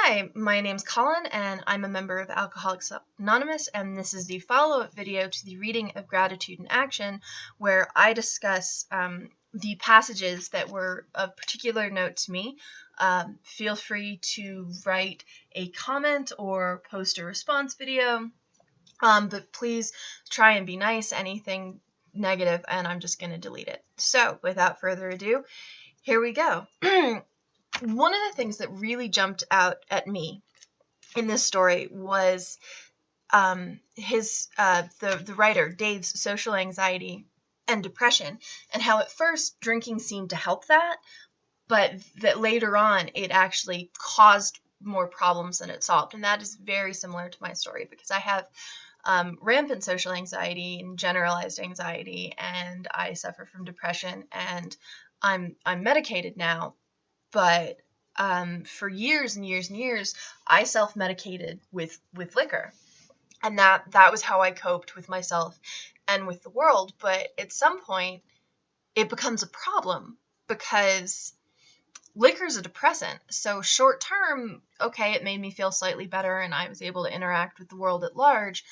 Hi, my name's Colin, and I'm a member of Alcoholics Anonymous, and this is the follow-up video to the reading of Gratitude in Action, where I discuss the passages that were of particular note to me. Feel free to write a comment or post a response video, but please try and be nice. Anything negative, and I'm just going to delete it. So, without further ado, here we go. One of the things that really jumped out at me in this story was the writer Dave's social anxiety and depression, and how at first drinking seemed to help that, but that later on it actually caused more problems than it solved. And that is very similar to my story, because I have rampant social anxiety and generalized anxiety, and I suffer from depression, and I'm medicated now. But for years and years and years, I self-medicated with liquor. And that was how I coped with myself and with the world. But at some point, it becomes a problem, because liquor is a depressant. So short term, okay, it made me feel slightly better and I was able to interact with the world at large.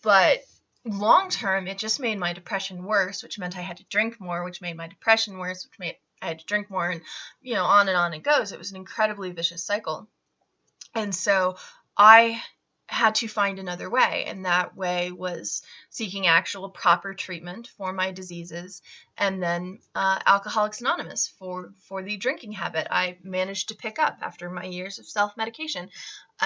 But long term, it just made my depression worse, which meant I had to drink more, which made my depression worse, which made I had to drink more, and on it goes. It was an incredibly vicious cycle. And so I had to find another way, and that way was seeking actual proper treatment for my diseases, and then Alcoholics Anonymous for the drinking habit I managed to pick up after my years of self-medication.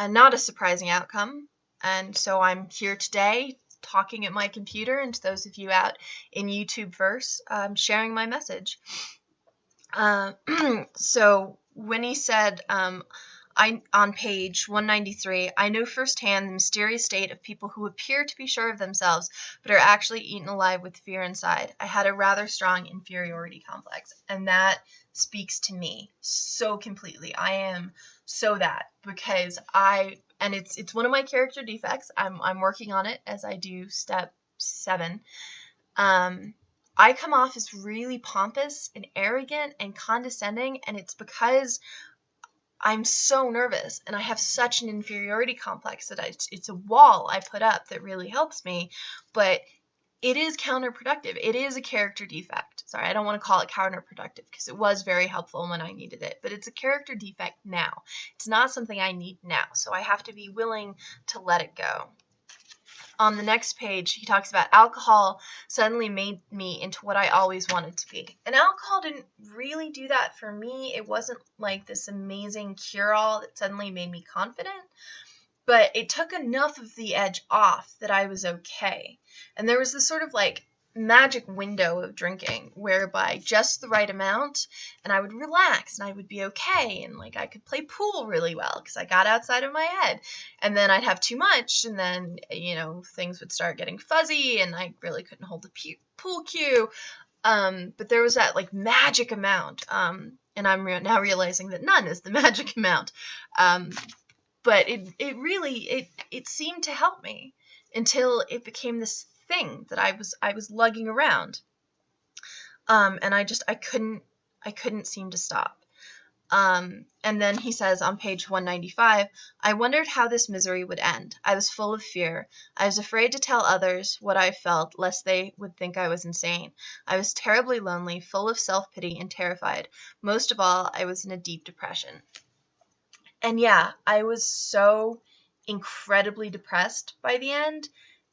Not a surprising outcome, and so I'm here today talking at my computer, and to those of you out in YouTube verse, sharing my message. So when he said, on page 193, I know firsthand the mysterious state of people who appear to be sure of themselves, but are actually eaten alive with fear inside. I had a rather strong inferiority complex, and that speaks to me so completely. I am so that, because and it's one of my character defects. I'm working on it as I do step 7. I come off as really pompous and arrogant and condescending, and it's because I'm so nervous and I have such an inferiority complex that it's a wall I put up that really helps me, but it is counterproductive. It is a character defect. Sorry, I don't want to call it counterproductive, because it was very helpful when I needed it, but it's a character defect now. It's not something I need now, so I have to be willing to let it go. On the next page, he talks about alcohol suddenly made me into what I always wanted to be. And alcohol didn't really do that for me. It wasn't like this amazing cure-all that suddenly made me confident, but it took enough of the edge off that I was okay. And there was this sort of like magic window of drinking whereby just the right amount and I would relax and I would be okay, and like I could play pool really well because I got outside of my head. And then I'd have too much, and then things would start getting fuzzy and I really couldn't hold the pool cue. But there was that like magic amount, and I'm now realizing that none is the magic amount. But it really seemed to help me until it became this thing that I was lugging around, and I couldn't seem to stop. And then he says on page 195, I wondered how this misery would end. I was full of fear. I was afraid to tell others what I felt, lest they would think I was insane. I was terribly lonely, full of self-pity, and terrified. Most of all, I was in a deep depression. And yeah, I was so incredibly depressed by the end,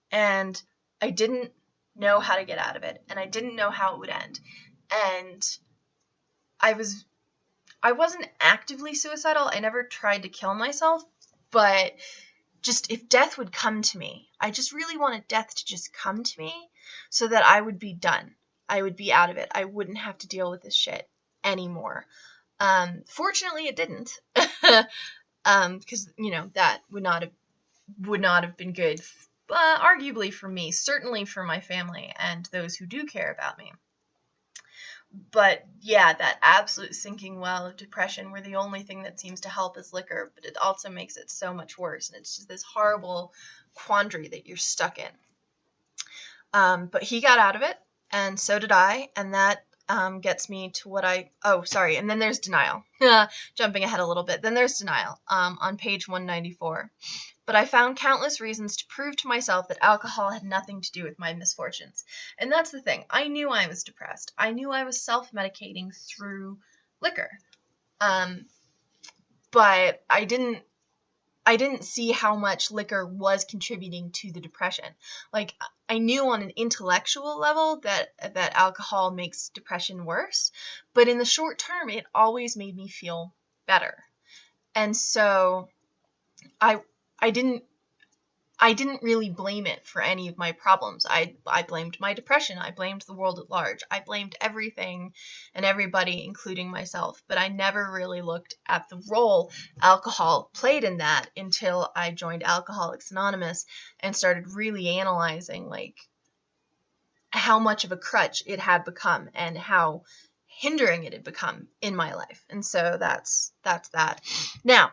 and I didn't know how to get out of it, and I didn't know how it would end. And I wasn't actively suicidal. I never tried to kill myself, but just if death would come to me, I just really wanted death to just come to me so that I would be done. I would be out of it. I wouldn't have to deal with this shit anymore. Fortunately, it didn't, because that would not have been good, arguably for me, certainly for my family and those who do care about me. But yeah, that absolute sinking well of depression where the only thing that seems to help is liquor, but it also makes it so much worse, and it's just this horrible quandary that you're stuck in. But he got out of it, and so did I, and that gets me to what and then there's denial. Jumping ahead a little bit. Then there's denial on page 194. But I found countless reasons to prove to myself that alcohol had nothing to do with my misfortunes. And that's the thing. I knew I was depressed. I knew I was self-medicating through liquor. But I didn't see how much liquor was contributing to the depression. Like, I knew on an intellectual level that alcohol makes depression worse, but in the short term, it always made me feel better. And so I didn't really blame it for any of my problems. I blamed my depression. I blamed the world at large. I blamed everything and everybody, including myself. But I never really looked at the role alcohol played in that until I joined Alcoholics Anonymous and started really analyzing, like, how much of a crutch it had become and how hindering it had become in my life. And so that's that. Now,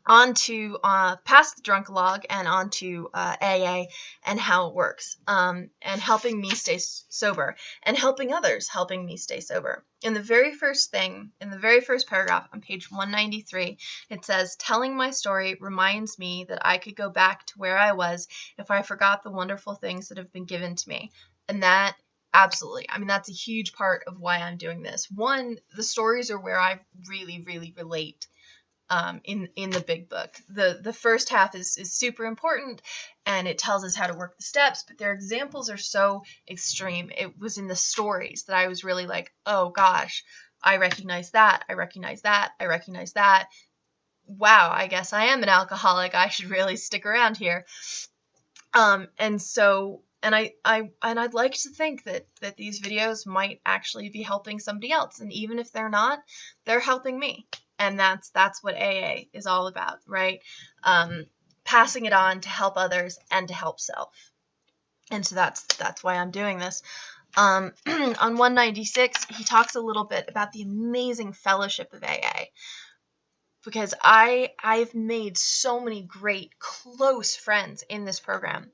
on to past the Drunkalog and on to AA and how it works, and helping me stay sober and helping others helping me stay sober. In the very first paragraph on page 193, it says, telling my story reminds me that I could go back to where I was if I forgot the wonderful things that have been given to me. And that, absolutely, I mean, that's a huge part of why I'm doing this. One, the stories are where I really, really relate. In the big book. The first half is super important, and it tells us how to work the steps, but their examples are so extreme. It was in the stories that I was really like, oh gosh, I recognize that, I recognize that, I recognize that. Wow, I guess I am an alcoholic. I should really stick around here. And I'd like to think that these videos might actually be helping somebody else, and even if they're not, they're helping me. And that's what AA is all about, right? Passing it on to help others and to help self. And so that's why I'm doing this. On 196, he talks a little bit about the amazing fellowship of AA. Because I've made so many great, close friends in this program.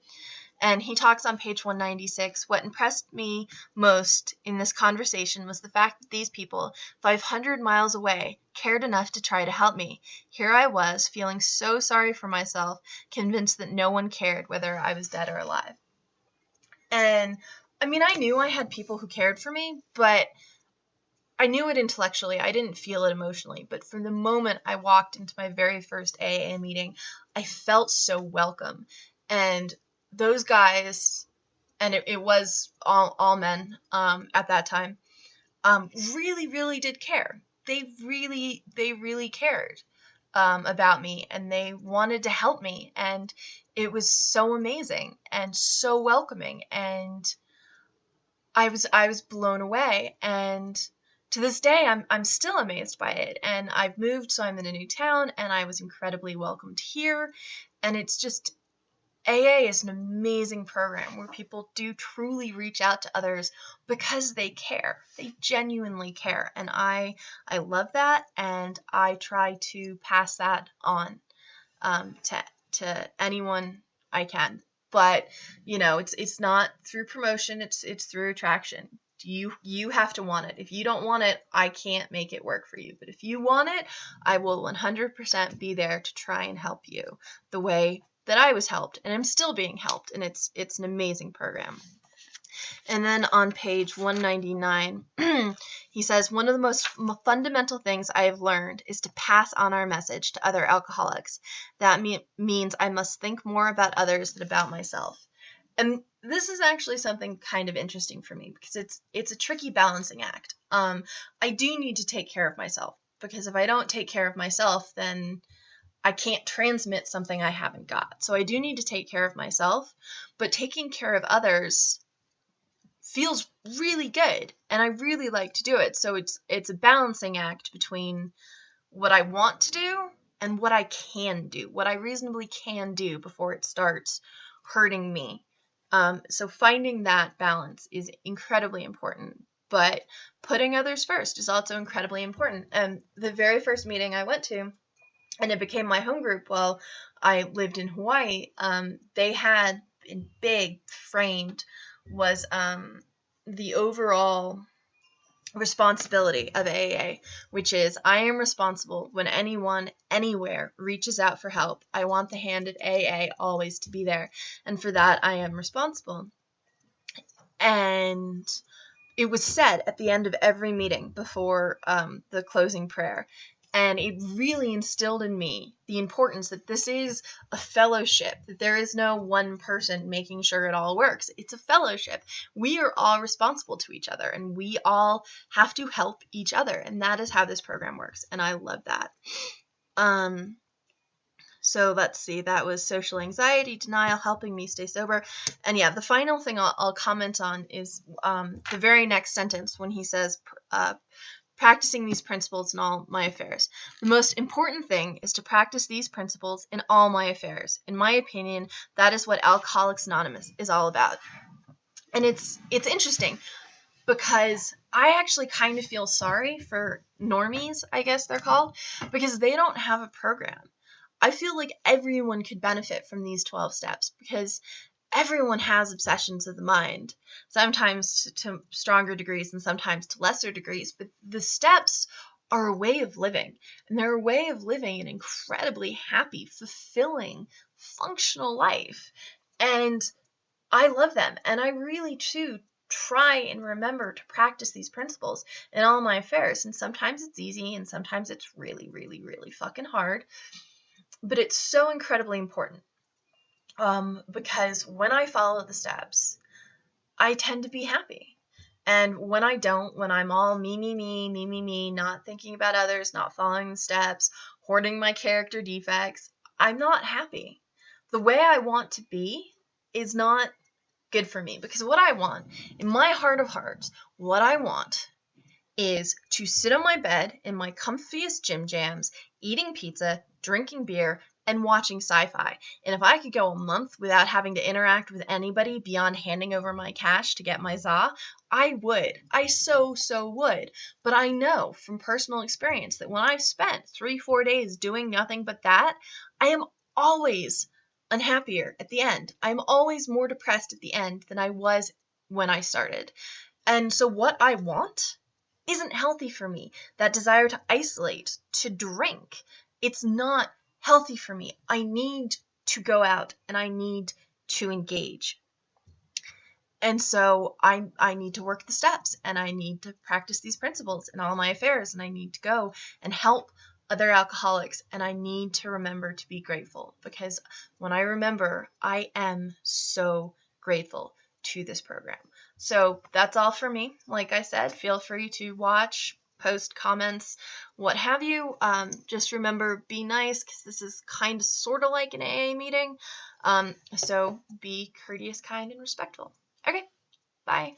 And he talks on page 196, what impressed me most in this conversation was the fact that these people, 500 miles away, cared enough to try to help me. Here I was, feeling so sorry for myself, convinced that no one cared whether I was dead or alive. And, I mean, I knew I had people who cared for me, but I knew it intellectually. I didn't feel it emotionally. But from the moment I walked into my very first AA meeting, I felt so welcome. And those guys, and it was all men at that time, really, really did care. They really cared about me, and they wanted to help me, and it was so amazing and so welcoming, and I was blown away. And to this day, I'm still amazed by it. And I've moved, so I'm in a new town, and I was incredibly welcomed here, and it's just, AA is an amazing program where people do truly reach out to others because they care. They genuinely care. And I love that, and I try to pass that on to anyone I can. But, you know, it's not through promotion, it's through attraction. You have to want it. If you don't want it, I can't make it work for you. But if you want it, I will 100% be there to try and help you the way that I was helped, and I'm still being helped, and it's an amazing program. And then on page 199, he says, one of the most fundamental things I have learned is to pass on our message to other alcoholics. That means I must think more about others than about myself. And this is actually something kind of interesting for me, because it's a tricky balancing act. I do need to take care of myself, because if I don't take care of myself, then I can't transmit something I haven't got. So I do need to take care of myself, but taking care of others feels really good, and I really like to do it. So it's a balancing act between what I want to do and what I can do, what I reasonably can do before it starts hurting me. So finding that balance is incredibly important, but putting others first is also incredibly important. And the very first meeting I went to, and it became my home group while I lived in Hawaii, they had, in big framed, was the overall responsibility of AA, which is I am responsible when anyone anywhere reaches out for help. I want the hand at AA always to be there, and for that I am responsible. And it was said at the end of every meeting before the closing prayer. And it really instilled in me the importance that this is a fellowship, that there is no one person making sure it all works. It's a fellowship. We are all responsible to each other, and we all have to help each other. And that is how this program works. And I love that. So let's see, that was social anxiety, denial, helping me stay sober. And yeah, the final thing I'll comment on is the very next sentence when he says, practicing these principles in all my affairs. The most important thing is to practice these principles in all my affairs. In my opinion, that is what Alcoholics Anonymous is all about. And it's interesting because I actually kind of feel sorry for normies, I guess they're called, because they don't have a program. I feel like everyone could benefit from these 12 steps because everyone has obsessions of the mind, sometimes to stronger degrees and sometimes to lesser degrees, but the steps are a way of living, and they're a way of living an incredibly happy, fulfilling, functional life. And I love them, and I really too try and remember to practice these principles in all my affairs. And sometimes it's easy, and sometimes it's really, really, really fucking hard. But it's so incredibly important because when I follow the steps, I tend to be happy. And when I don't, when I'm all me, not thinking about others, not following the steps, hoarding my character defects, I'm not happy. The way I want to be is not good for me, because what I want, in my heart of hearts, what I want is to sit on my bed in my comfiest gym jams, eating pizza, drinking beer, and watching sci-fi. And if I could go a month without having to interact with anybody beyond handing over my cash to get my za, I would. I so would. But I know from personal experience that when I've spent 3-4 days doing nothing but that, I am always unhappier at the end. I'm always more depressed at the end than I was when I started. And so what I want isn't healthy for me. That desire to isolate, to drink, it's not healthy for me. I need to go out and I need to engage. And so I need to work the steps, and I need to practice these principles in all my affairs, and I need to go and help other alcoholics, and I need to remember to be grateful, because when I remember, I am so grateful to this program. So that's all for me. Like I said, feel free to watch, post comments, what have you. Just remember, be nice, because this is kind of sort of like an AA meeting. So be courteous, kind, and respectful. Okay, bye.